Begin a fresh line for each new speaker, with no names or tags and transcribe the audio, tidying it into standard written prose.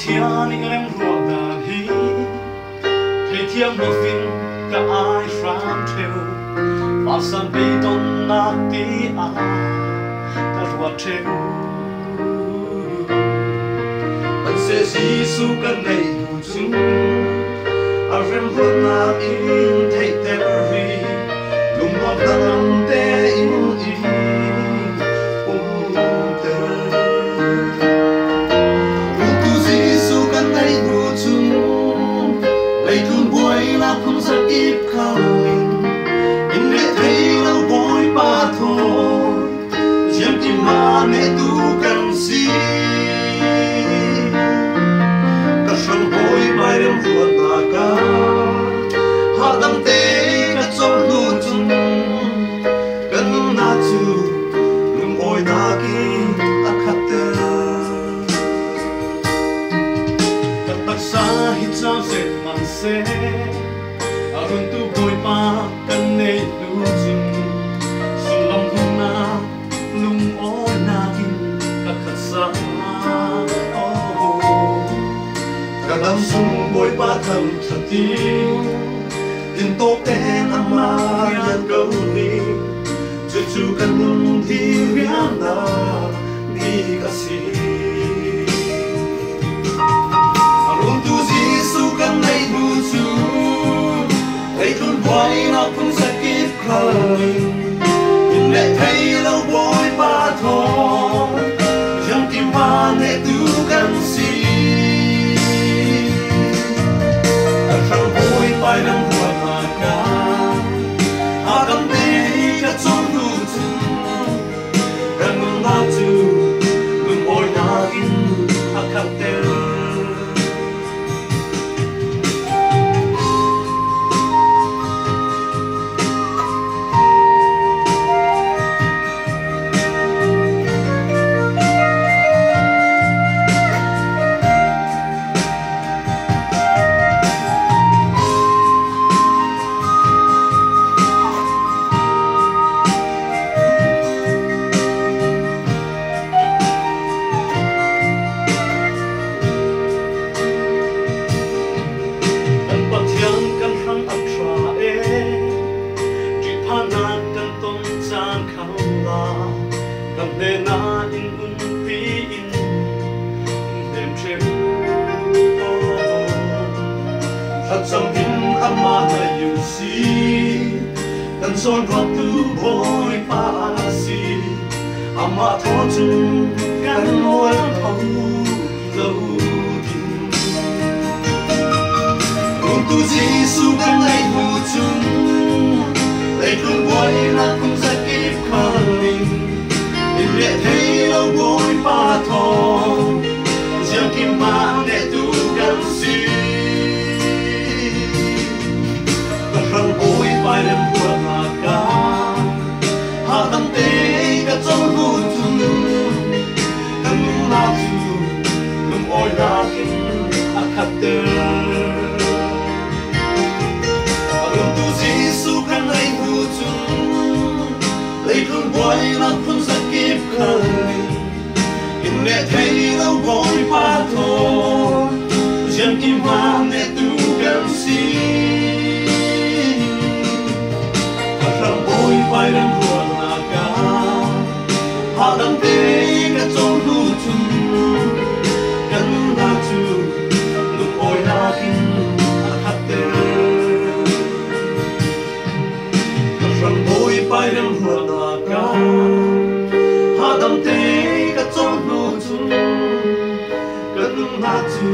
thiên in lem ruộng đàn hi thấy thiêng một phim cả ai phán theo và sang bị tôn na tí à ta ruột theo anh sẽ Giêsu cần này đủ chúng à rem ruột na in thấy tên ri lùng ngọt đắng tê in không rất ít khao mình in để thấy lâu bối ba thôi chiếm tim mà nè tu cần gì cả sông bối bài đêm ruột là ca hạ tâm tế cả trong lưu chung cần na chu lùng ôi ta kia akate cả tác xa hít sao dệt màn xe Arun tu boy pa kan nei lu chung sulam huna lung o na kin ka khatsa kadam sung boy pa tham thati tin to ten ama yan go ni chu chu kan lung thi riam na ni ka si Arun tu Giêsu kan nei lu chung thấy luôn quay nó cũng sẽ kịp khơi nhìn lại thấy lâu bối ba thôi chẳng tìm ba để tu cần gì ở trong bối bài đâm hoa mà ca họ đâm tê cả trong đủ chung cần ngừng na chu ngừng ôi na in hạt khăn tê Để na in tí in đêm treo thật sâm in ama là yêu si cần son vào tu bôi pa si ama thọ chung cần môi thâu lâu tin cùng tu Giêsu cần lấy mù chung lấy luôn quay là không sẽ kịp khơi để thấy lâu bối ba thôi chẳng kim mà để tu cần gì và răng bối bài đêm buồn mà ca hạ tâm tế cả trong hôn chung cần những nào dù lùng ôi na kinh khát tơ và luôn tu Giêsu cần lấy hữu chung lấy luôn bối là không sẽ kịp khơi in để thấy lâu bối ba thôi chẳng kim mà để tu cần gì và răng bối bài đêm buồn là ca họ đâm tê cả trong lưu chung cần na chu lung ôi na kinh khát tê và răng bối bài đêm buồn là ca họ đâm tê cả trong lưu chung cần na chu